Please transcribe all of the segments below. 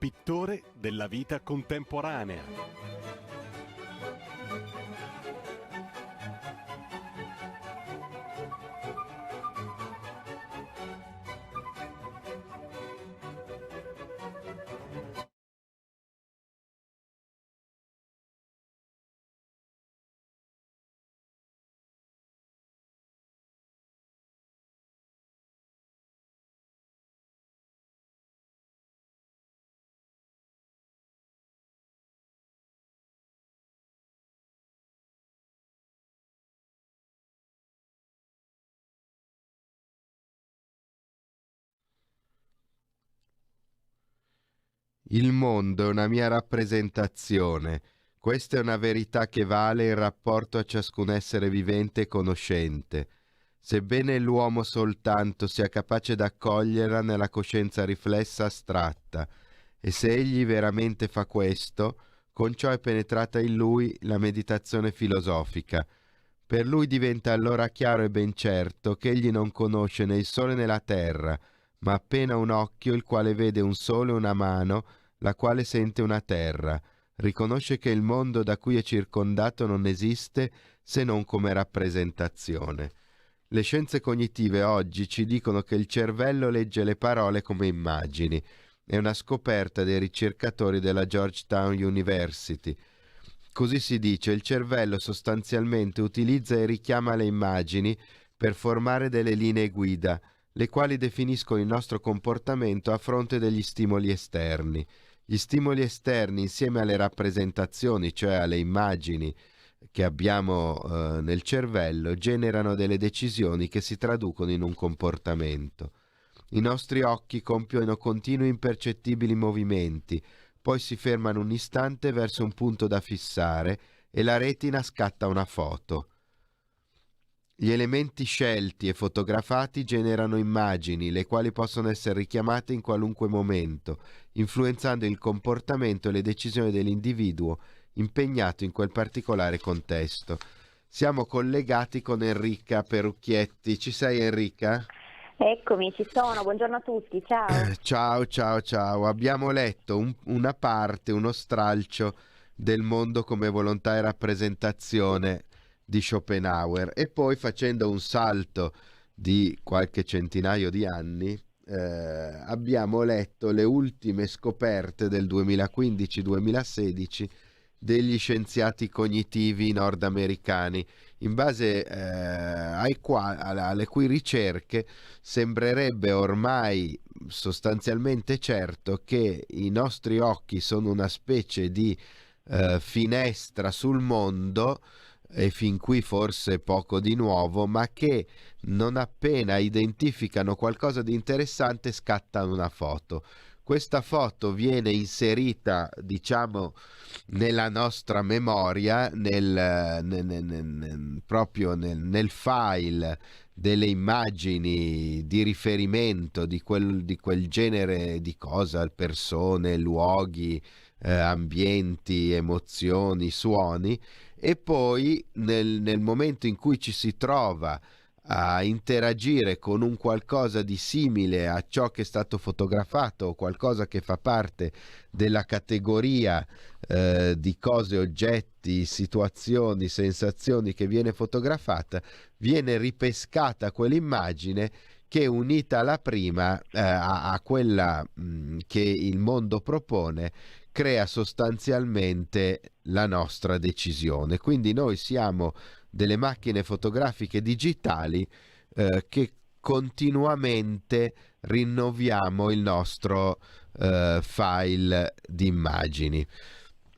pittore della vita contemporanea. Il mondo è una mia rappresentazione. Questa è una verità che vale in rapporto a ciascun essere vivente e conoscente. Sebbene l'uomo soltanto sia capace d'accoglierla nella coscienza riflessa astratta, e se egli veramente fa questo, con ciò è penetrata in lui la meditazione filosofica. Per lui diventa allora chiaro e ben certo che egli non conosce né il sole né la terra, ma appena un occhio il quale vede un sole e una mano, la quale sente una terra. Riconosce che il mondo da cui è circondato non esiste se non come rappresentazione. Le scienze cognitive oggi ci dicono che il cervello legge le parole come immagini. È una scoperta dei ricercatori della Georgetown University. Così si dice, il cervello sostanzialmente utilizza e richiama le immagini per formare delle linee guida, le quali definiscono il nostro comportamento a fronte degli stimoli esterni. Gli stimoli esterni, insieme alle rappresentazioni, cioè alle immagini che abbiamo nel cervello, generano delle decisioni che si traducono in un comportamento. I nostri occhi compiono continui impercettibili movimenti, poi si fermano un istante verso un punto da fissare e la retina scatta una foto. Gli elementi scelti e fotografati generano immagini, le quali possono essere richiamate in qualunque momento, influenzando il comportamento e le decisioni dell'individuo impegnato in quel particolare contesto. Siamo collegati con Enrica Perucchietti. Ci sei, Enrica? Eccomi, ci sono, buongiorno a tutti, ciao. Ciao. Abbiamo letto una parte, uno stralcio del mondo come volontà e rappresentazione di Schopenhauer e poi facendo un salto di qualche centinaio di anni abbiamo letto le ultime scoperte del 2015-2016 degli scienziati cognitivi nordamericani, in base alle cui ricerche sembrerebbe ormai sostanzialmente certo che i nostri occhi sono una specie di finestra sul mondo, e fin qui forse poco di nuovo, ma che non appena identificano qualcosa di interessante scattano una foto. Questa foto viene inserita, diciamo, nella nostra memoria, proprio nel file delle immagini di riferimento di quel genere di cosa, persone, luoghi, ambienti, emozioni, suoni, e poi nel momento in cui ci si trova a interagire con un qualcosa di simile a ciò che è stato fotografato o qualcosa che fa parte della categoria di cose, oggetti, situazioni, sensazioni che viene fotografata, viene ripescata quell'immagine che, unita alla prima, a quella che il mondo propone, crea sostanzialmente la nostra decisione. Quindi noi siamo delle macchine fotografiche digitali che continuamente rinnoviamo il nostro file di immagini.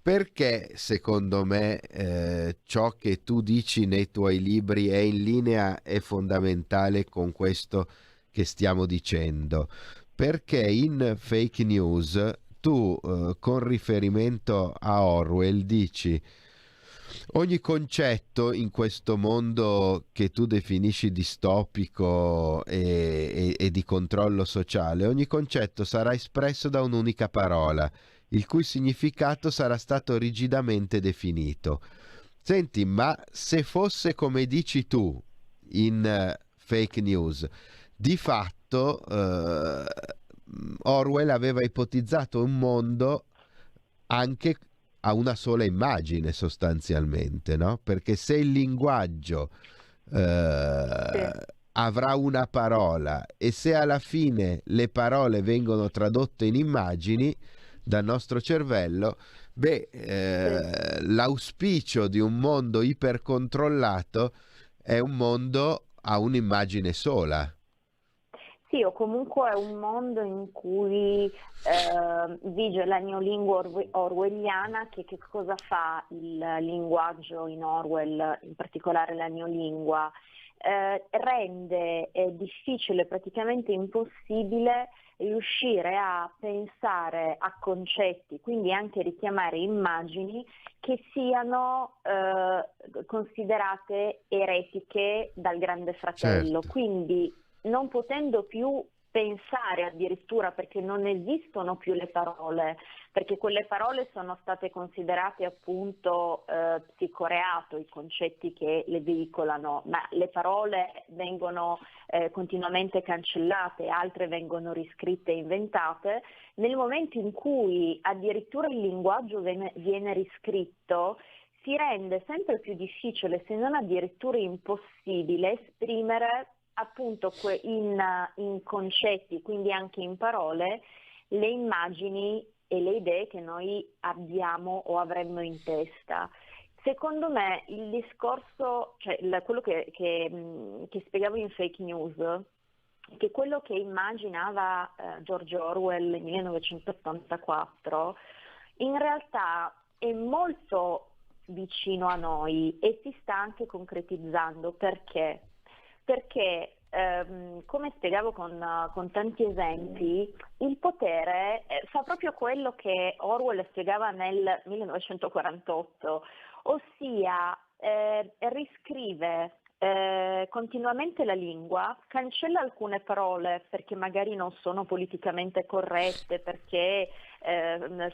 Perché secondo me ciò che tu dici nei tuoi libri è in linea e fondamentale con questo che stiamo dicendo? Perché in Fake News tu, con riferimento a Orwell, dici: ogni concetto in questo mondo che tu definisci distopico e di controllo sociale, ogni concetto sarà espresso da un'unica parola, il cui significato sarà stato rigidamente definito. Senti, ma se fosse come dici tu in Fake News, di fatto Orwell aveva ipotizzato un mondo anche a una sola immagine sostanzialmente, no? Perché se il linguaggio avrà una parola e se alla fine le parole vengono tradotte in immagini dal nostro cervello, l'auspicio di un mondo ipercontrollato è un mondo a un'immagine sola. Sì, o comunque è un mondo in cui vige la neolingua orwelliana, che cosa fa il linguaggio in Orwell, in particolare la neolingua? Rende difficile, praticamente impossibile, riuscire a pensare a concetti, quindi anche richiamare immagini che siano considerate eretiche dal Grande Fratello. Certo. Quindi non potendo più pensare addirittura, perché non esistono più le parole, perché quelle parole sono state considerate appunto psicoreato, i concetti che le veicolano, ma le parole vengono continuamente cancellate, altre vengono riscritte e inventate. Nel momento in cui addirittura il linguaggio viene riscritto, si rende sempre più difficile, se non addirittura impossibile, esprimere appunto in concetti, quindi anche in parole, le immagini e le idee che noi abbiamo o avremmo in testa. Secondo me il discorso, cioè quello che spiegavo in Fake News, che quello che immaginava George Orwell nel 1984, in realtà è molto vicino a noi e si sta anche concretizzando. Perché? Perché, come spiegavo con tanti esempi, il potere fa proprio quello che Orwell spiegava nel 1948, ossia riscrive continuamente la lingua, cancella alcune parole perché magari non sono politicamente corrette, perché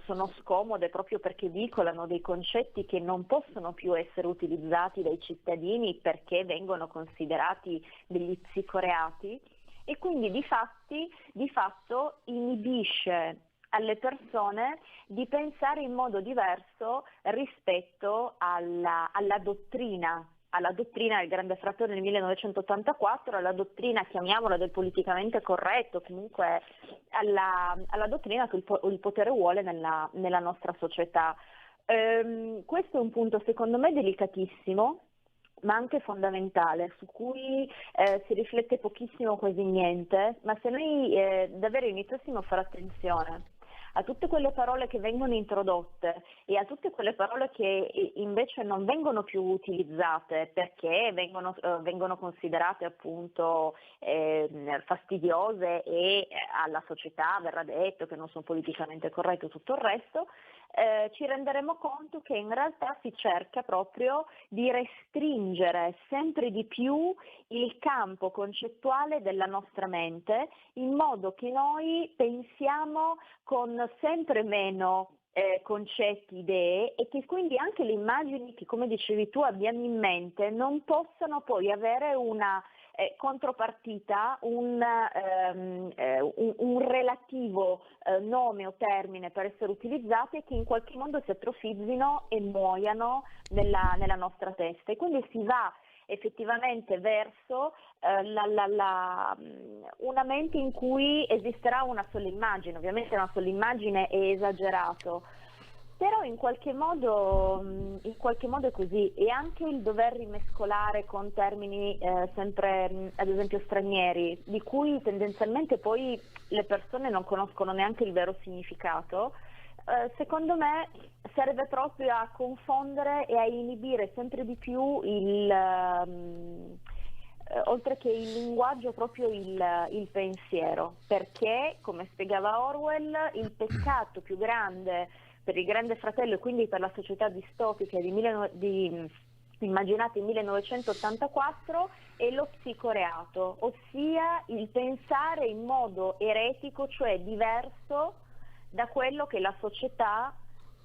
sono scomode, proprio perché veicolano dei concetti che non possono più essere utilizzati dai cittadini perché vengono considerati degli psicoreati, e quindi di fatto inibisce alle persone di pensare in modo diverso rispetto alla dottrina del Grande Fratello nel 1984, alla dottrina, chiamiamola, del politicamente corretto, comunque alla dottrina che il potere vuole nella nostra società. Questo è un punto secondo me delicatissimo, ma anche fondamentale, su cui si riflette pochissimo, quasi niente, ma se noi davvero iniziassimo a fare attenzione a tutte quelle parole che vengono introdotte e a tutte quelle parole che invece non vengono più utilizzate perché vengono considerate appunto fastidiose e alla società verrà detto che non sono politicamente corrette e tutto il resto, ci renderemo conto che in realtà si cerca proprio di restringere sempre di più il campo concettuale della nostra mente, in modo che noi pensiamo con sempre meno concetti, idee, e che quindi anche le immagini che, come dicevi tu, abbiamo in mente non possano poi avere una contropartita, un relativo nome o termine per essere utilizzati, e che in qualche modo si atrofizzino e muoiano nella nostra testa. E quindi si va effettivamente verso una mente in cui esisterà una sola immagine. Ovviamente una sola immagine è esagerato, però in qualche modo è così. E anche il dover rimescolare con termini sempre ad esempio stranieri, di cui tendenzialmente poi le persone non conoscono neanche il vero significato, secondo me serve proprio a confondere e a inibire sempre di più oltre che il linguaggio, proprio il pensiero, perché, come spiegava Orwell, il peccato più grande per il Grande Fratello e quindi per la società distopica immaginata in 1984 è lo psicoreato, ossia il pensare in modo eretico, cioè diverso da quello che la società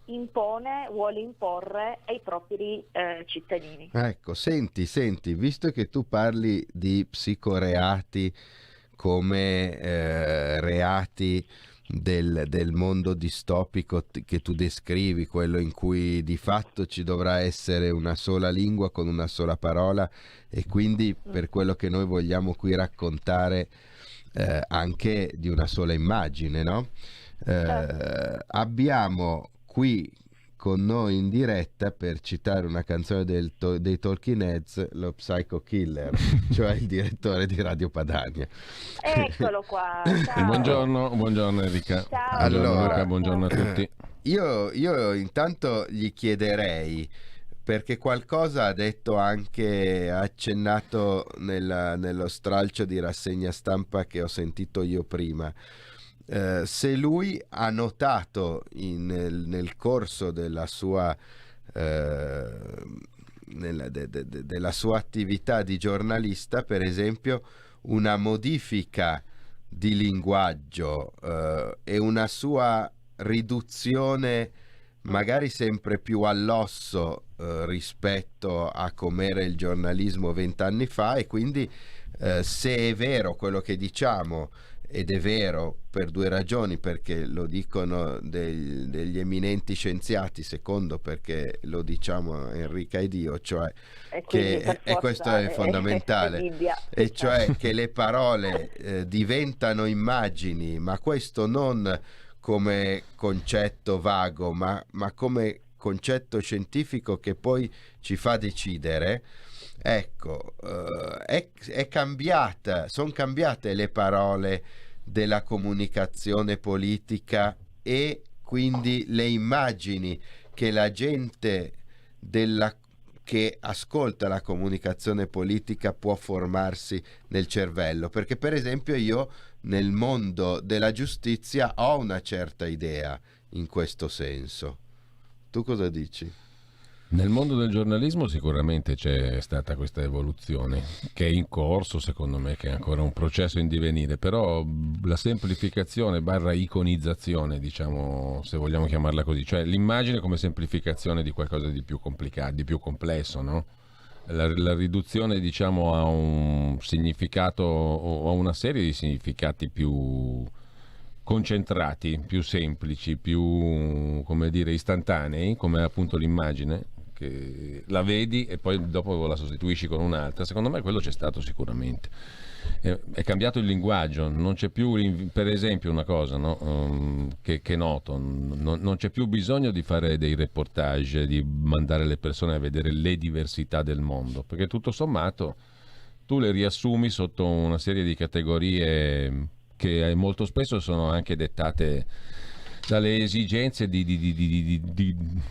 vuole imporre ai propri cittadini. Ecco, senti, visto che tu parli di psicoreati come reati del mondo distopico che tu descrivi, quello in cui di fatto ci dovrà essere una sola lingua con una sola parola, e quindi per quello che noi vogliamo qui raccontare anche di una sola immagine, no? Abbiamo qui con noi in diretta, per citare una canzone dei Talking Heads, lo Psycho Killer, cioè il direttore di Radio Padania. Eccolo qua. Ciao. Buongiorno Enrica. Ciao. Allora, Luca, buongiorno a tutti. Io intanto gli chiederei, perché qualcosa ha detto anche, ha accennato nello stralcio di rassegna stampa che ho sentito io prima, se lui ha notato nel corso della sua della sua attività di giornalista, per esempio, una modifica di linguaggio e una sua riduzione magari sempre più all'osso rispetto a com'era il giornalismo 20 anni fa, e quindi se è vero quello che diciamo, ed è vero per due ragioni: perché lo dicono degli eminenti scienziati, secondo perché lo diciamo Enrica ed io, cioè e questo è fondamentale, e cioè che le parole diventano immagini, ma questo non come concetto vago, ma come concetto scientifico che poi ci fa decidere. Ecco, è cambiata, sono cambiate le parole della comunicazione politica, e quindi le immagini che la gente che ascolta la comunicazione politica può formarsi nel cervello. Perché per esempio io nel mondo della giustizia ho una certa idea in questo senso. Tu cosa dici? Nel mondo del giornalismo sicuramente c'è stata questa evoluzione che è in corso, secondo me, che è ancora un processo in divenire, però la semplificazione barra iconizzazione, diciamo, se vogliamo chiamarla così, cioè l'immagine come semplificazione di qualcosa di più complicato, di più complesso, no? La riduzione, diciamo, a un significato o a una serie di significati più concentrati, più semplici, più, come dire, istantanei, come appunto l'immagine, che la vedi e poi dopo la sostituisci con un'altra. Secondo me quello c'è stato sicuramente. È cambiato il linguaggio, non c'è più, per esempio, una cosa, no? Che noto, non c'è più bisogno di fare dei reportage, di mandare le persone a vedere le diversità del mondo, perché tutto sommato tu le riassumi sotto una serie di categorie che molto spesso sono anche dettate dalle esigenze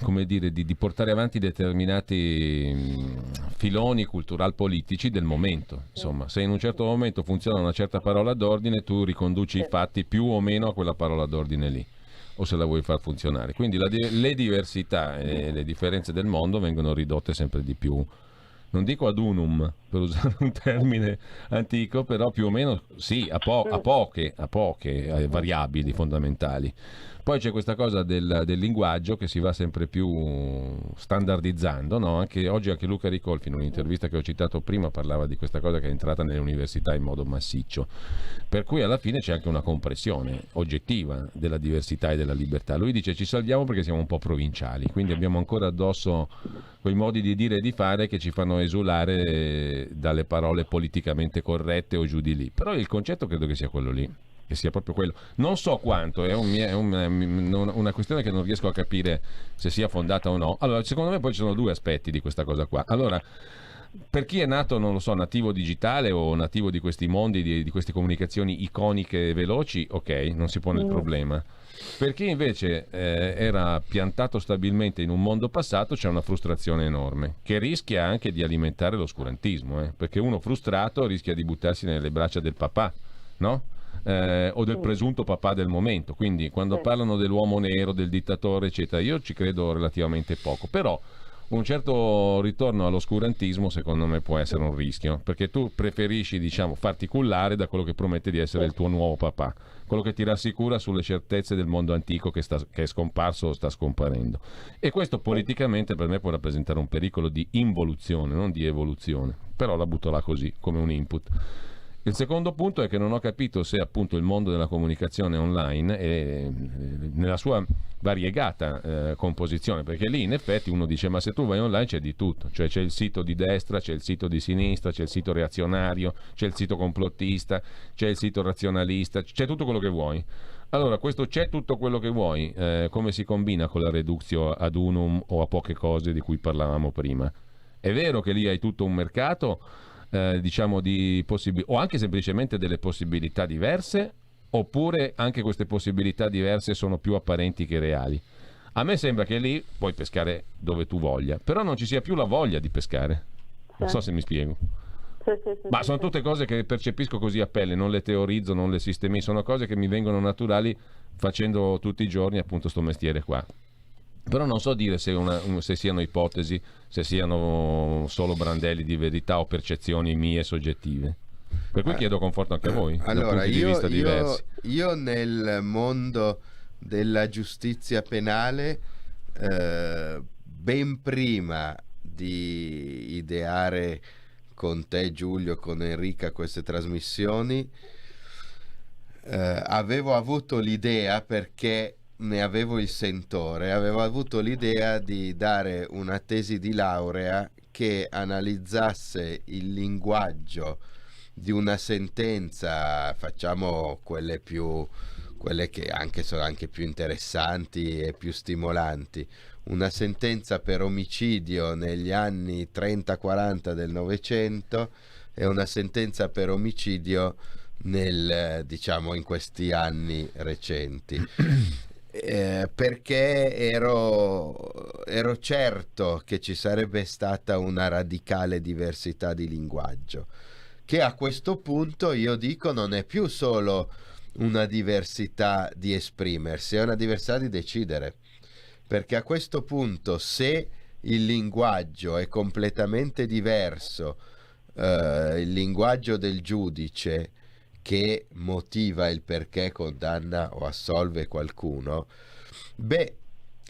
come dire, di portare avanti determinati filoni cultural-politici del momento. Insomma, se in un certo momento funziona una certa parola d'ordine, tu riconduci i fatti più o meno a quella parola d'ordine lì, o se la vuoi far funzionare. Quindi le diversità e le differenze del mondo vengono ridotte sempre di più, non dico ad unum, per usare un termine antico, però più o meno sì, a poche variabili fondamentali. Poi c'è questa cosa del linguaggio che si va sempre più standardizzando, no? Oggi anche Luca Ricolfi, in un'intervista che ho citato prima, parlava di questa cosa che è entrata nelle università in modo massiccio, per cui alla fine c'è anche una compressione oggettiva della diversità e della libertà. Lui dice: ci salviamo perché siamo un po' provinciali, quindi abbiamo ancora addosso quei modi di dire e di fare che ci fanno esulare dalle parole politicamente corrette o giù di lì. Però il concetto credo che sia quello lì, che sia proprio quello. Non so quanto, è una questione che non riesco a capire se sia fondata o no. Allora, secondo me poi ci sono due aspetti di questa cosa qua. Allora, per chi è nato, non lo so, nativo digitale o nativo di questi mondi, di queste comunicazioni iconiche e veloci, ok, non si pone il problema. Per chi invece era piantato stabilmente in un mondo passato, c'è una frustrazione enorme, che rischia anche di alimentare l'oscurantismo, perché uno frustrato rischia di buttarsi nelle braccia del papà, no? O del presunto papà del momento. Quindi quando parlano dell'uomo nero, del dittatore eccetera, io ci credo relativamente poco, però un certo ritorno all'oscurantismo secondo me può essere un rischio, perché tu preferisci, diciamo, farti cullare da quello che promette di essere il tuo nuovo papà, quello che ti rassicura sulle certezze del mondo antico che è scomparso o sta scomparendo, e questo politicamente per me può rappresentare un pericolo di involuzione, non di evoluzione, però la butto là così come un input. Il secondo punto è che non ho capito se appunto il mondo della comunicazione online nella sua variegata composizione, perché lì in effetti uno dice ma se tu vai online c'è di tutto, cioè c'è il sito di destra, c'è il sito di sinistra, c'è il sito reazionario, c'è il sito complottista, c'è il sito razionalista, c'è tutto quello che vuoi. Allora, questo c'è tutto quello che vuoi, come si combina con la reductio ad unum o a poche cose di cui parlavamo prima? È vero che lì hai tutto un mercato, diciamo, di o anche semplicemente delle possibilità diverse, oppure anche queste possibilità diverse sono più apparenti che reali? A me sembra che lì puoi pescare dove tu voglia, però non ci sia più la voglia di pescare. Non so se mi spiego. Ma sono tutte cose che percepisco così a pelle, non le teorizzo, non le sistemi, sono cose che mi vengono naturali facendo tutti i giorni appunto sto mestiere qua. Però non so dire se siano ipotesi, se siano solo brandelli di verità o percezioni mie soggettive. Per cui chiedo conforto anche a voi, allora, da punti di vista diversi. Io nel mondo della giustizia penale, ben prima di ideare con te Giulio, con Enrica queste trasmissioni, avevo avuto l'idea, perché ne avevo il sentore, avevo avuto l'idea di dare una tesi di laurea che analizzasse il linguaggio di una sentenza, facciamo quelle che anche sono anche più interessanti e più stimolanti, una sentenza per omicidio negli anni 30-40 del Novecento e una sentenza per omicidio diciamo in questi anni recenti. Perché ero certo che ci sarebbe stata una radicale diversità di linguaggio, che a questo punto io dico non è più solo una diversità di esprimersi, è una diversità di decidere, perché a questo punto se il linguaggio è completamente diverso, il linguaggio del giudice che motiva il perché condanna o assolve qualcuno, beh,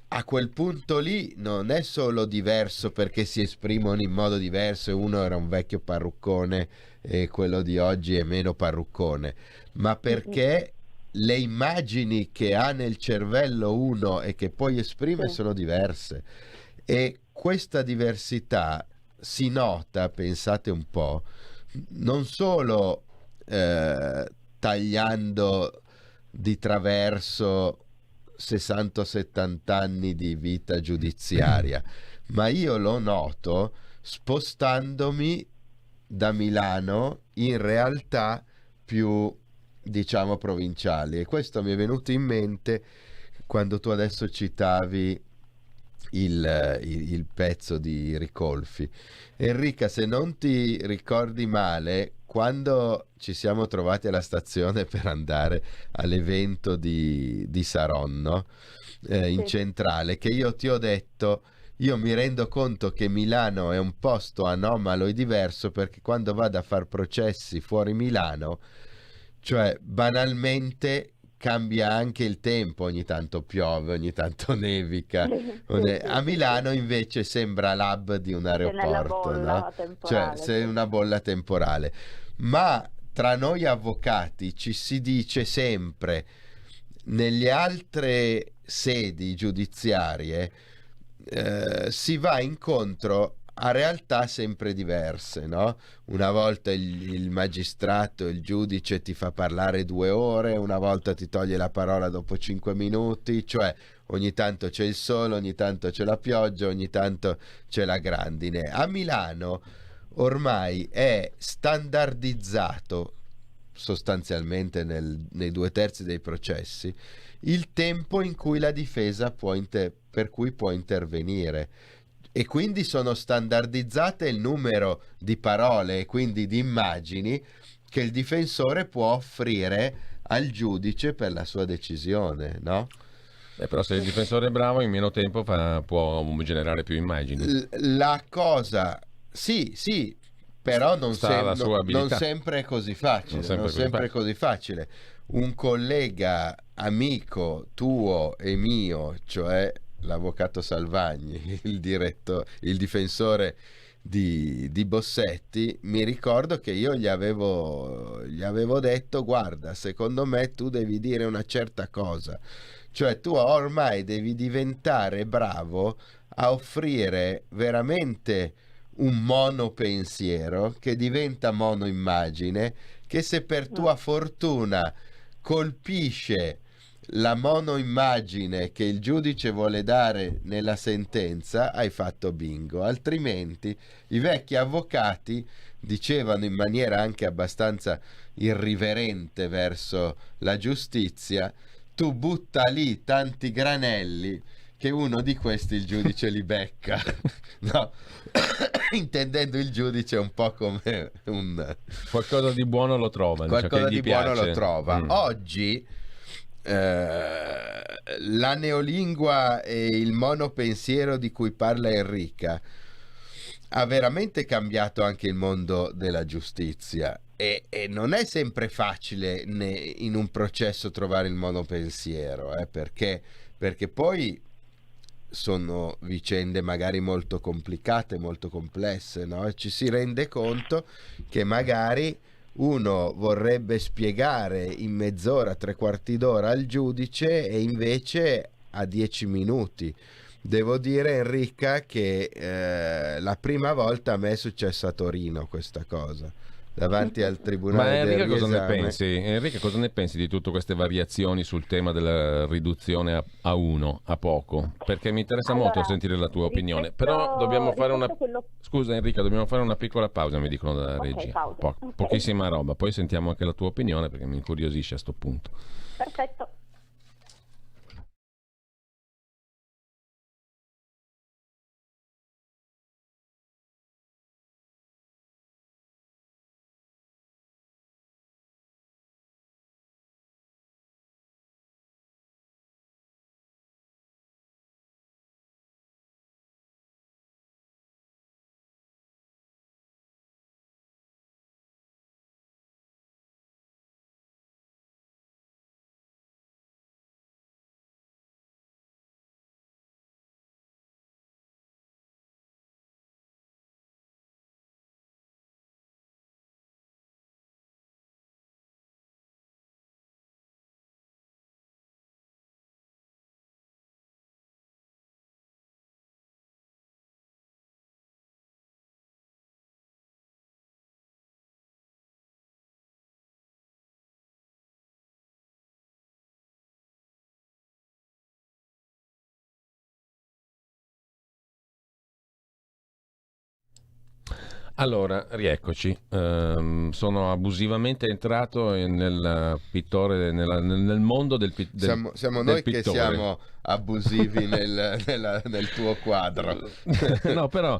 a quel punto lì non è solo diverso perché si esprimono in modo diverso e uno era un vecchio parruccone e quello di oggi è meno parruccone, ma perché le immagini che ha nel cervello uno e che poi esprime sono diverse, e questa diversità si nota, pensate un po', non solo tagliando di traverso 60-70 anni di vita giudiziaria, ma io lo noto spostandomi da Milano in realtà più, diciamo, provinciali, e questo mi è venuto in mente quando tu adesso citavi il pezzo di Ricolfi. Enrica, se non ti ricordi male, quando ci siamo trovati alla stazione per andare all'evento di Saronno, in centrale, che io ti ho detto, io mi rendo conto che Milano è un posto anomalo e diverso, perché quando vado a far processi fuori Milano, cioè banalmente cambia anche il tempo, ogni tanto piove, ogni tanto nevica. A Milano invece sembra l'hub di un aeroporto, no? Cioè sei una bolla temporale. Ma tra noi avvocati ci si dice sempre, nelle altre sedi giudiziarie si va incontro a realtà sempre diverse, no? Una volta il magistrato, il giudice ti fa parlare 2 ore, una volta ti toglie la parola dopo 5 minuti, cioè ogni tanto c'è il sole, ogni tanto c'è la pioggia, ogni tanto c'è la grandine. A Milano ormai è standardizzato sostanzialmente nei 2/3 dei processi il tempo in cui la difesa per cui può intervenire, e quindi sono standardizzate il numero di parole e quindi di immagini che il difensore può offrire al giudice per la sua decisione, no? Però se il difensore è bravo, in meno tempo può generare più immagini. La cosa, sì, però non sempre è così facile. Non sempre è così facile. Un collega amico tuo e mio, cioè l'avvocato Salvagni, il difensore di Bossetti, mi ricordo che io gli avevo detto: guarda, secondo me tu devi dire una certa cosa, cioè tu ormai devi diventare bravo a offrire veramente un monopensiero che diventa monoimmagine, che se per tua fortuna colpisce la monoimmagine che il giudice vuole dare nella sentenza, hai fatto bingo. Altrimenti i vecchi avvocati dicevano in maniera anche abbastanza irriverente verso la giustizia: tu butta lì tanti granelli che uno di questi il giudice li becca. No, intendendo il giudice un po' come un qualcosa di buono lo trova, qualcosa cioè di buono lo trova. Mm. Oggi la neolingua e il monopensiero di cui parla Enrica ha veramente cambiato anche il mondo della giustizia, e non è sempre facile in un processo trovare il monopensiero, perché poi sono vicende magari molto complicate, molto complesse, no? E ci si rende conto che magari uno vorrebbe spiegare in mezz'ora, tre quarti d'ora al giudice, e invece a 10 minuti. Devo dire, Enrica, che la prima volta a me è successo a Torino questa cosa, davanti al Ma tribunale del Enrica cosa ne riesame. pensi? Enrica, cosa ne pensi di tutte queste variazioni sul tema della riduzione a uno, a poco? Perché mi interessa molto Allora, sentire la tua opinione. rispetto- Però dobbiamo fare una... rispetto a quello- Scusa Enrica, dobbiamo fare una piccola pausa, mi dicono dalla Ok, regia. pausa. Ok. Pochissima roba, poi sentiamo anche la tua opinione perché mi incuriosisce a sto punto. Perfetto. Allora, rieccoci. Sono abusivamente entrato nel pittore, nel mondo Siamo del noi che pittore. siamo abusivi nel tuo quadro. No, però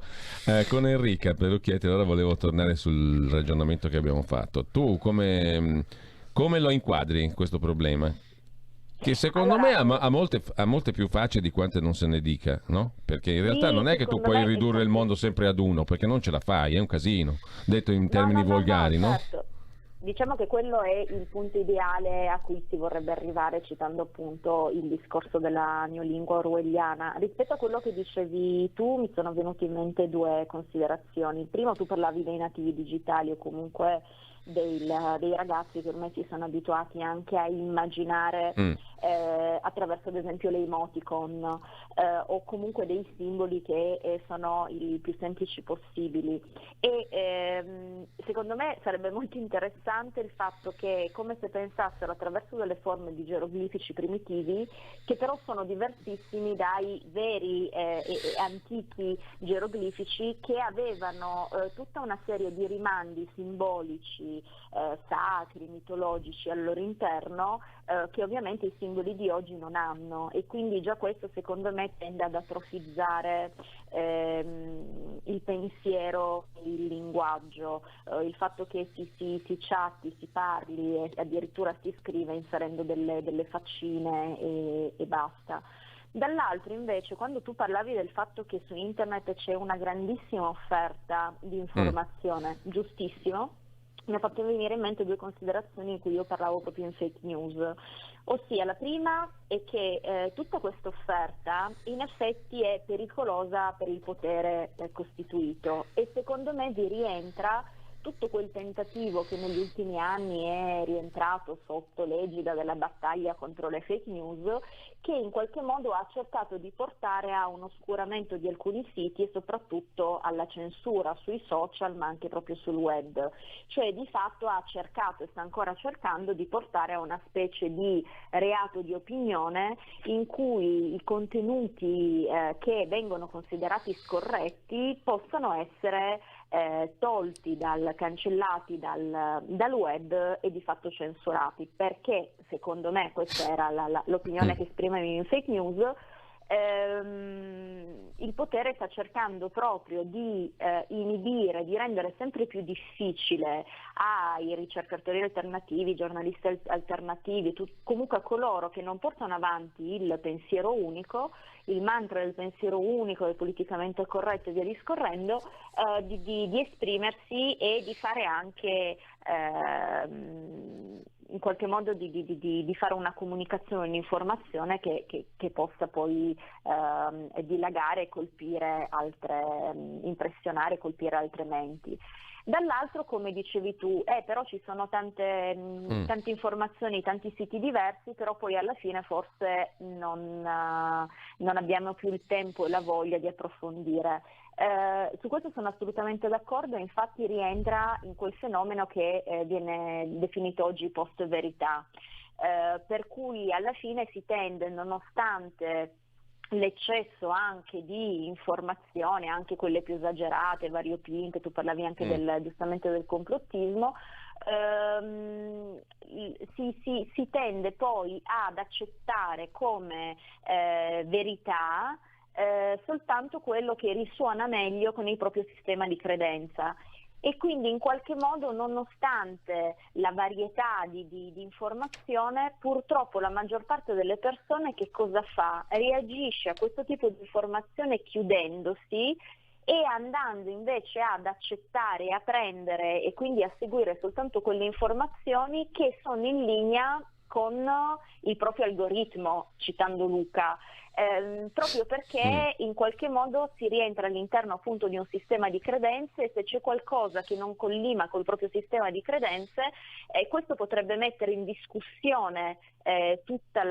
con Enrica Perucchietti allora volevo tornare sul ragionamento che abbiamo fatto. Tu come lo inquadri questo problema? Che secondo me ha molte più facce di quante non se ne dica, no? Perché in realtà Sì, non è che tu secondo puoi me, ridurre il infatti- mondo sempre ad uno, perché non ce la fai, è un casino, detto in termini No, volgari, no? certo. Diciamo che quello è il punto ideale a cui si vorrebbe arrivare, citando appunto il discorso della neolingua orwelliana. Rispetto a quello che dicevi tu, mi sono venute in mente due considerazioni. Primo, tu parlavi dei nativi digitali o comunque dei ragazzi che ormai si sono abituati anche a immaginare attraverso ad esempio le emoticon o comunque dei simboli che sono i più semplici possibili, e secondo me sarebbe molto interessante il fatto che è come se pensassero attraverso delle forme di geroglifici primitivi che però sono diversissimi dai veri e antichi geroglifici che avevano tutta una serie di rimandi simbolici sacri, mitologici al loro interno, che ovviamente i simboli di oggi non hanno, e quindi già questo secondo me tende ad atrofizzare il pensiero, il linguaggio, il fatto che si chatti, si parli e addirittura si scrive inserendo delle faccine e basta. Dall'altro invece, quando tu parlavi del fatto che su internet c'è una grandissima offerta di informazione, giustissimo, mi ha fatto venire in mente due considerazioni in cui io parlavo proprio in fake news. Ossia, la prima è che tutta questa offerta in effetti è pericolosa per il potere costituito, e secondo me vi rientra tutto quel tentativo che negli ultimi anni è rientrato sotto l'egida della battaglia contro le fake news, che in qualche modo ha cercato di portare a un oscuramento di alcuni siti e soprattutto alla censura sui social, ma anche proprio sul web. Cioè di fatto ha cercato e sta ancora cercando di portare a una specie di reato di opinione in cui i contenuti che vengono considerati scorretti possano essere tolti, cancellati dal web e di fatto censurati, perché secondo me, questa era l'opinione che esprimevi in fake news, il potere sta cercando proprio di inibire, di rendere sempre più difficile ai ricercatori alternativi, giornalisti alternativi, comunque a coloro che non portano avanti il pensiero unico, il mantra del pensiero unico, del politicamente corretto e via discorrendo, di esprimersi e di fare anche in qualche modo di fare una comunicazione, un'informazione che possa poi dilagare e colpire impressionare e colpire altre menti. Dall'altro, come dicevi tu, però ci sono tante informazioni, tanti siti diversi, però poi alla fine forse non abbiamo più il tempo e la voglia di approfondire. Su questo sono assolutamente d'accordo, infatti rientra in quel fenomeno che viene definito oggi post-verità, per cui alla fine si tende, nonostante l'eccesso anche di informazioni, anche quelle più esagerate, variopinte, tu parlavi anche giustamente del complottismo, si tende poi ad accettare come verità soltanto quello che risuona meglio con il proprio sistema di credenza. E quindi in qualche modo, nonostante la varietà di informazione, purtroppo la maggior parte delle persone che cosa fa? Reagisce a questo tipo di informazione chiudendosi e andando invece ad accettare, a prendere e quindi a seguire soltanto quelle informazioni che sono in linea con il proprio algoritmo, citando Luca. Proprio perché in qualche modo si rientra all'interno appunto di un sistema di credenze, e se c'è qualcosa che non collima col proprio sistema di credenze, questo potrebbe mettere in discussione tutta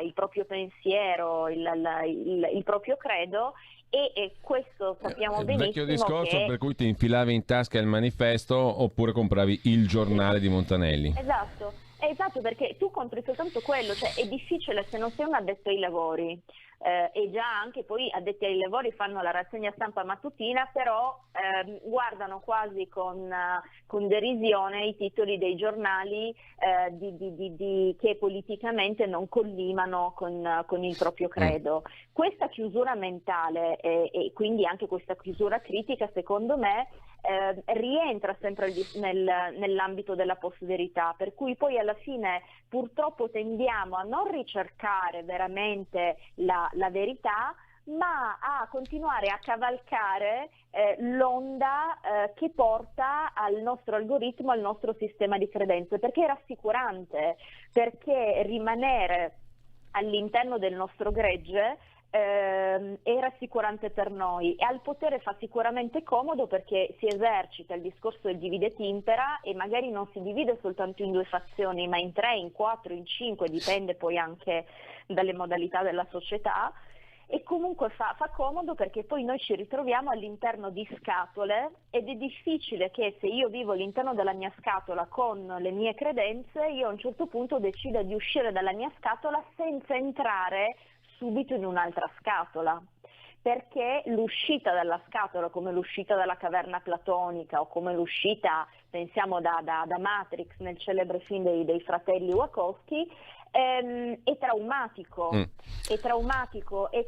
il proprio pensiero, il proprio credo, e questo sappiamo benissimo. Vecchio discorso che... per cui ti infilavi in tasca il manifesto oppure compravi il giornale di Montanelli. Esatto, perché tu compri soltanto quello, cioè è difficile se non sei un addetto ai lavori, e già anche poi addetti ai lavori fanno la rassegna stampa mattutina, però guardano quasi con derisione i titoli dei giornali che politicamente non collimano con il proprio credo. Questa chiusura mentale e quindi anche questa chiusura critica, secondo me, rientra sempre nell'ambito della post-verità, per cui poi alla fine purtroppo tendiamo a non ricercare veramente la verità, ma a continuare a cavalcare l'onda che porta al nostro algoritmo, al nostro sistema di credenze, perché è rassicurante, perché rimanere all'interno del nostro gregge è rassicurante per noi, e al potere fa sicuramente comodo, perché si esercita il discorso del divide et impera, e magari non si divide soltanto in due fazioni, ma in 3, in 4, in 5, dipende poi anche dalle modalità della società. E comunque fa comodo, perché poi noi ci ritroviamo all'interno di scatole, ed è difficile che, se io vivo all'interno della mia scatola con le mie credenze, io a un certo punto decida di uscire dalla mia scatola senza entrare subito in un'altra scatola, perché l'uscita dalla scatola, come l'uscita dalla caverna platonica, o come l'uscita, pensiamo da Matrix, nel celebre film dei fratelli Wachowski, è traumatico, e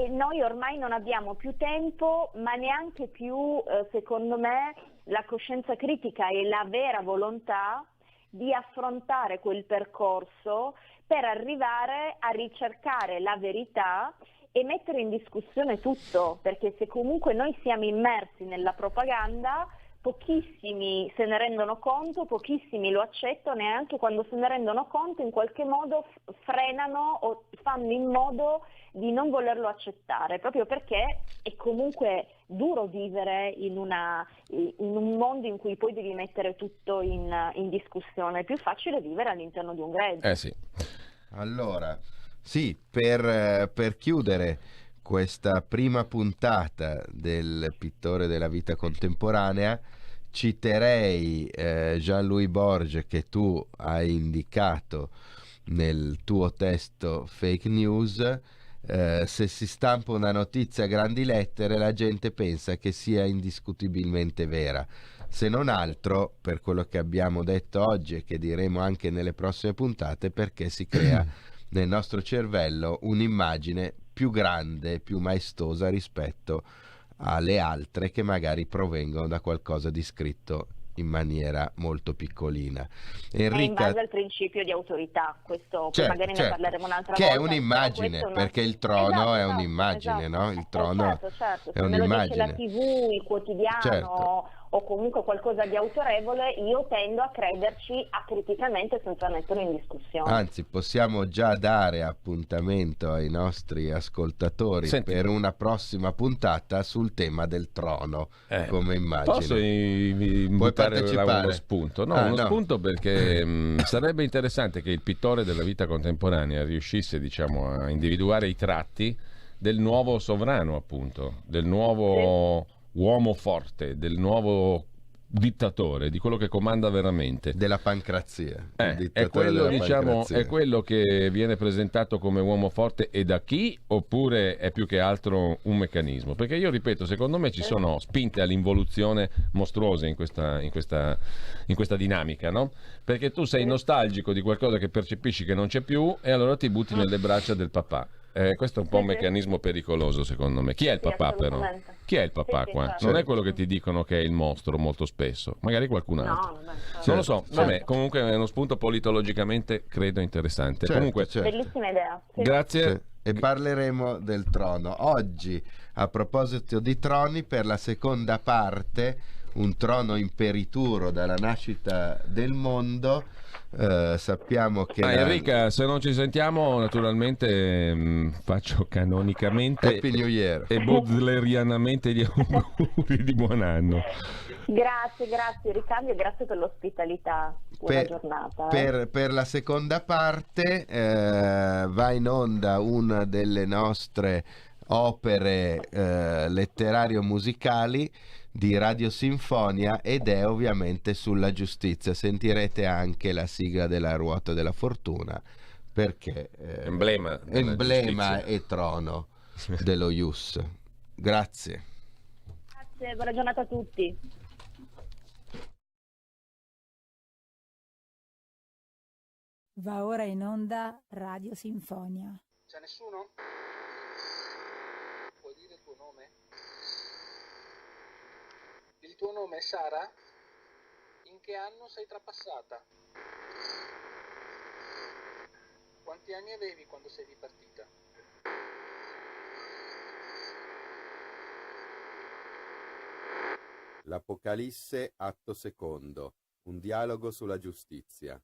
noi ormai non abbiamo più tempo, ma neanche più, secondo me, la coscienza critica e la vera volontà di affrontare quel percorso per arrivare a ricercare la verità e mettere in discussione tutto, perché se comunque noi siamo immersi nella propaganda, pochissimi se ne rendono conto, pochissimi lo accettano, e anche quando se ne rendono conto in qualche modo frenano o fanno in modo di non volerlo accettare, proprio perché è comunque duro vivere in un mondo in cui poi devi mettere tutto in discussione. È più facile vivere all'interno di un gregge. Sì. Allora, sì, per chiudere questa prima puntata del pittore della vita contemporanea, citerei Jean-Louis Borges, che tu hai indicato nel tuo testo Fake News. Se si stampa una notizia a grandi lettere, la gente pensa che sia indiscutibilmente vera. Se non altro, per quello che abbiamo detto oggi e che diremo anche nelle prossime puntate, perché si crea nel nostro cervello un'immagine più grande, più maestosa rispetto alle altre che magari provengono da qualcosa di scritto in maniera molto piccolina. Enrica, in base al principio di autorità, questo certo, poi magari ne parleremo un'altra che volta. Che è un'immagine, perché il trono è un'immagine, esatto. no? Il trono certo. è Se me lo dice un'immagine. la TV, il quotidiano, certo, o comunque qualcosa di autorevole, io tendo a crederci acriticamente senza metterlo in discussione. Anzi, possiamo già dare appuntamento ai nostri ascoltatori per una prossima puntata sul tema del trono, come immagine. Posso buttare uno spunto? No, spunto perché sarebbe interessante che il pittore della vita contemporanea riuscisse, diciamo, a individuare i tratti del nuovo sovrano, appunto, del nuovo uomo forte, del nuovo dittatore, di quello che comanda veramente, della pancrazia. È quello, diciamo, è quello che viene presentato come uomo forte, e da chi, oppure è più che altro un meccanismo? Perché io ripeto, secondo me ci sono spinte all'involuzione mostruose in questa dinamica, no? Perché tu sei nostalgico di qualcosa che percepisci che non c'è più, e allora ti butti nelle braccia del papà. Questo è un po' un meccanismo pericoloso, secondo me. Chi è il papà, però? Chi è il papà qua? certo. Non è quello che ti dicono che è il mostro molto spesso, magari qualcun altro. Non lo so, vabbè, comunque è uno spunto politologicamente credo interessante. Comunque, bellissima idea. Grazie. E parleremo del trono. Oggi, a proposito di troni, per la seconda parte, un trono imperituro dalla nascita del mondo. Sappiamo che Enrica, se non ci sentiamo, naturalmente faccio canonicamente Happy New Year e bodlerianamente gli auguri di buon anno. Grazie Riccardo, e grazie per l'ospitalità. Buona giornata. Per la seconda parte va in onda una delle nostre opere letterario-musicali di Radio Sinfonia, ed è ovviamente sulla giustizia. Sentirete anche la sigla della Ruota della Fortuna, perché emblema e trono dello Ius. Grazie, buona giornata a tutti. Va ora in onda Radio Sinfonia. C'è nessuno? Puoi dire il tuo nome? Il tuo nome è Sara? In che anno sei trapassata? Quanti anni avevi quando sei dipartita? L'Apocalisse, atto secondo, un dialogo sulla giustizia.